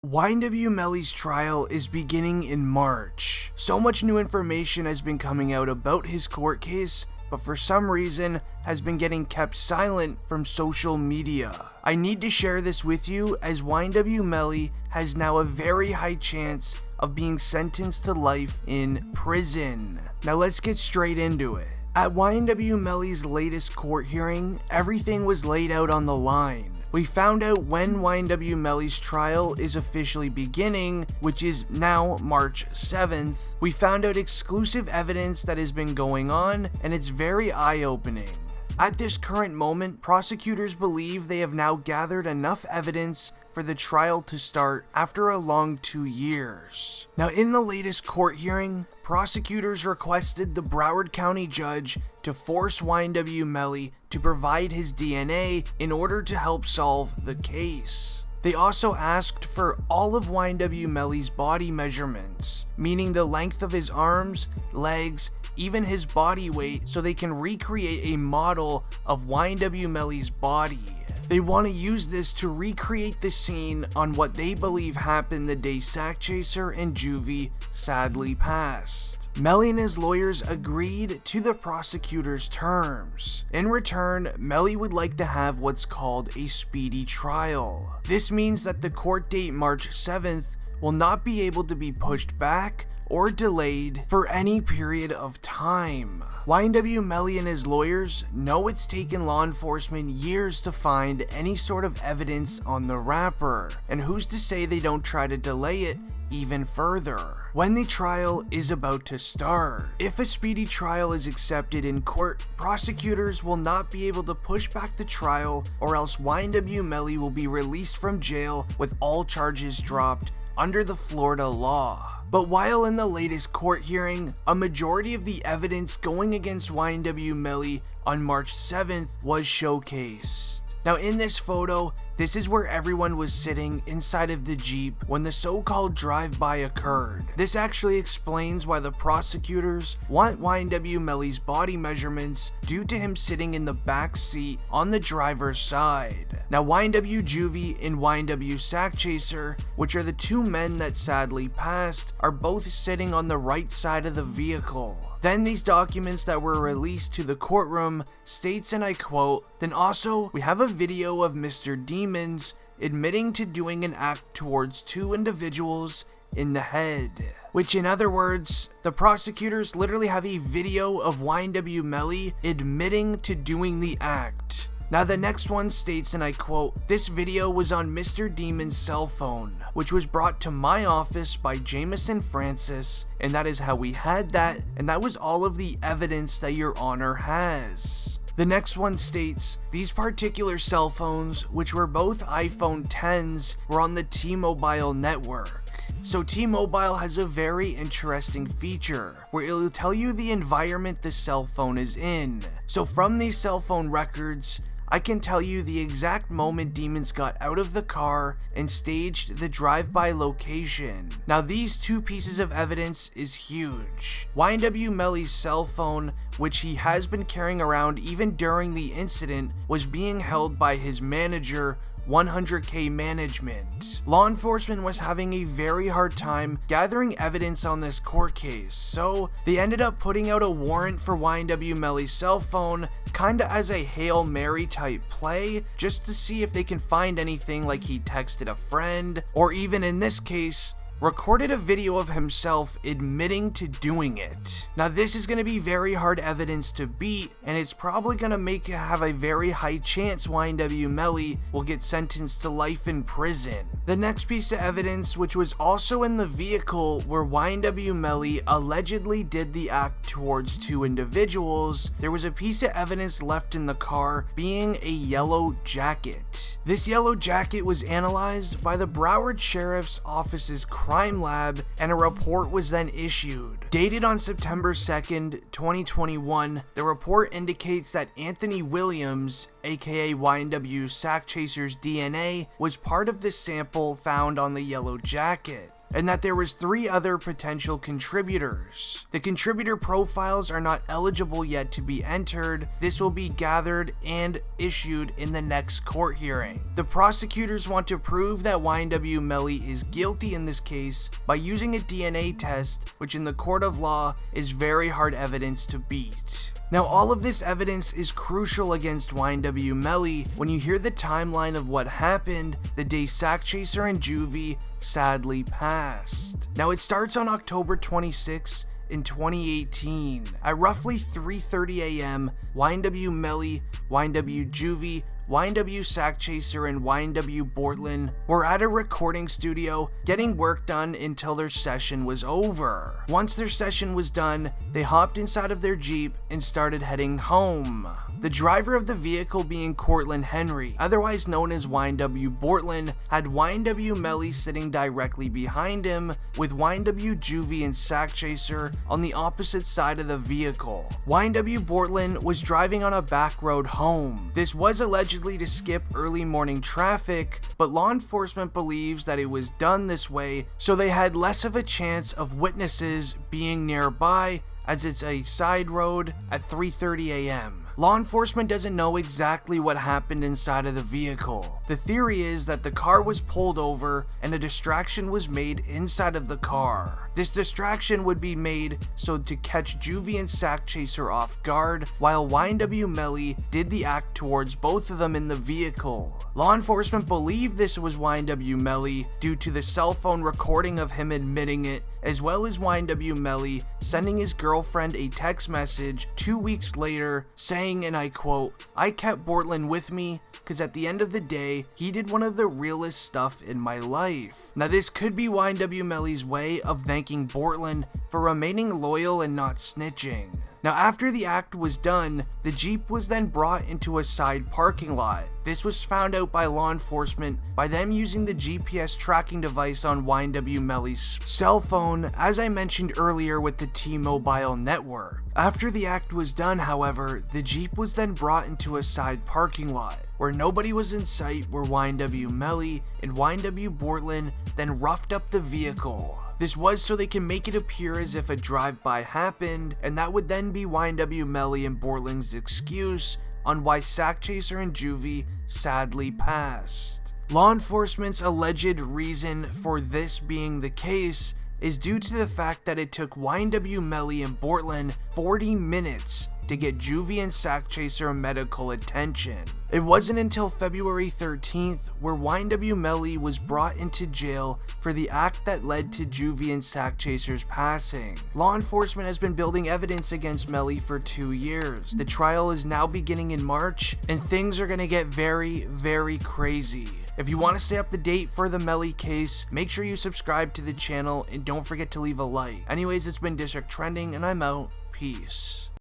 YNW Melly's trial is beginning in March. So much new information has been coming out about his court case, but for some reason has been getting kept silent from social media. I need to share this with you as YNW Melly has now a very high chance of being sentenced to life in prison. Now let's get straight into it. At YNW Melly's latest court hearing, everything was laid out on the line. We found out when YNW Melly's trial is officially beginning, which is now March 7th. We found out exclusive evidence that has been going on, and it's very eye-opening. At this current moment, prosecutors believe they have now gathered enough evidence for the trial to start after a long 2 years. Now, in the latest court hearing, prosecutors requested the Broward County judge to force YNW Melly to provide his DNA in order to help solve the case. They also asked for all of YNW Melly's body measurements, meaning the length of his arms, legs, even his body weight, so they can recreate a model of YNW Melly's body. They want to use this to recreate the scene on what they believe happened the day Sack Chaser and Juvie sadly passed. Melly and his lawyers agreed to the prosecutor's terms. In return, Melly would like to have what's called a speedy trial. This means that the court date March 7th will not be able to be pushed back or delayed for any period of time. YNW Melly and his lawyers know it's taken law enforcement years to find any sort of evidence on the rapper, and who's to say they don't try to delay it even further when the trial is about to start. If a speedy trial is accepted in court, prosecutors will not be able to push back the trial, or else YNW Melly will be released from jail with all charges dropped under the Florida law. But while in the latest court hearing, a majority of the evidence going against YNW Melly on March 7th was showcased. Now in this photo, this is where everyone was sitting inside of the Jeep when the so-called drive-by occurred. This actually explains why the prosecutors want YNW Melly's body measurements due to him sitting in the back seat on the driver's side. Now YNW Juvie and YNW Sack Chaser, which are the two men that sadly passed, are both sitting on the right side of the vehicle. Then these documents that were released to the courtroom states, and I quote, "Then also we have a video of Mr. Demons admitting to doing an act towards two individuals in the head." Which in other words, the prosecutors literally have a video of YNW Melly admitting to doing the act. Now the next one states, and I quote, "This video was on Mr. Demon's cell phone, which was brought to my office by Jameson Francis, and that is how we had that, and that was all of the evidence that your honor has." The next one states, "These particular cell phones, which were both iPhone 10s, were on the T-Mobile network." So T-Mobile has a very interesting feature where it will tell you the environment the cell phone is in. So from these cell phone records, I can tell you the exact moment Demons got out of the car and staged the drive-by location. Now these two pieces of evidence is huge. YNW Melly's cell phone, which he has been carrying around even during the incident, was being held by his manager, 100K Management. Law enforcement was having a very hard time gathering evidence on this court case, so they ended up putting out a warrant for YNW Melly's cell phone, kinda as a Hail Mary type play, just to see if they can find anything like he texted a friend, or even in this case, recorded a video of himself admitting to doing it. Now this is going to be very hard evidence to beat, and it's probably going to make it have a very high chance YNW Melly will get sentenced to life in prison. The next piece of evidence, which was also in the vehicle where YNW Melly allegedly did the act towards two individuals, there was a piece of evidence left in the car being a yellow jacket. This yellow jacket was analyzed by the Broward Sheriff's Office's crime lab, and a report was then issued. Dated on September 2nd, 2021, the report indicates that Anthony Williams, aka YNW Sack Chaser's DNA, was part of the sample found on the yellow jacket. and that there was 3 other potential contributors. The contributor profiles are not eligible yet to be entered. This will be gathered and issued in the next court hearing. The prosecutors want to prove that YNW Melly is guilty in this case by using a DNA test, which in the court of law is very hard evidence to beat. Now, all of this evidence is crucial against YNW Melly when you hear the timeline of what happened the day Sackchaser and Juvie sadly passed. Now, it starts on October 26 in 2018. At roughly 3:30 a.m., YNW Melly, YNW Juvie, YNW Sackchaser, and YNW Bortlen were at a recording studio getting work done until their session was over. Once their session was done, they hopped inside of their Jeep and started heading home. The driver of the vehicle being Cortland Henry, otherwise known as YNW Bortlen, had YNW Melly sitting directly behind him, with YNW Juvie and Sackchaser on the opposite side of the vehicle. YNW Bortlen was driving on a back road home. This was allegedly to skip early morning traffic, but law enforcement believes that it was done this way so they had less of a chance of witnesses being nearby, as it's a side road at 3:30 a.m. Law enforcement doesn't know exactly what happened inside of the vehicle. The theory is that the car was pulled over and a distraction was made inside of the car. This distraction would be made so to catch Juvie and Sackchaser off guard, while YNW Melly did the act towards both of them in the vehicle. Law enforcement believe this was YNW Melly due to the cell phone recording of him admitting it, as well as YNW Melly sending his girlfriend a text message 2 weeks later saying, and I quote, "I kept Bortlen with me because at the end of the day, he did one of the realest stuff in my life." Now, this could be YNW Melly's way of thanking Bortlen for remaining loyal and not snitching. Now, after the act was done, the Jeep was then brought into a side parking lot. This was found out by law enforcement by them using the GPS tracking device on YNW Melly's cell phone, as I mentioned earlier with the T-Mobile network. After the act was done, however, the Jeep was then brought into a side parking lot, where nobody was in sight, where YNW Melly and YNW Bortlen then roughed up the vehicle. This was so they can make it appear as if a drive-by happened, and that would then be YNW Melly and Bortlen's excuse on why Sackchaser and Juvie sadly passed. Law enforcement's alleged reason for this being the case is due to the fact that it took YNW Melly and Bortlen 40 minutes to get Juvie and Sackchaser medical attention. It wasn't until February 13th where YNW Melly was brought into jail for the act that led to Juvie and Sackchaser's passing. Law enforcement has been building evidence against Melly for 2 years. The trial is now beginning in March, and things are gonna get very, very crazy. If you want to stay up to date for the Melly case, make sure you subscribe to the channel and don't forget to leave a like. Anyways, it's been District Trending, and I'm out. Peace.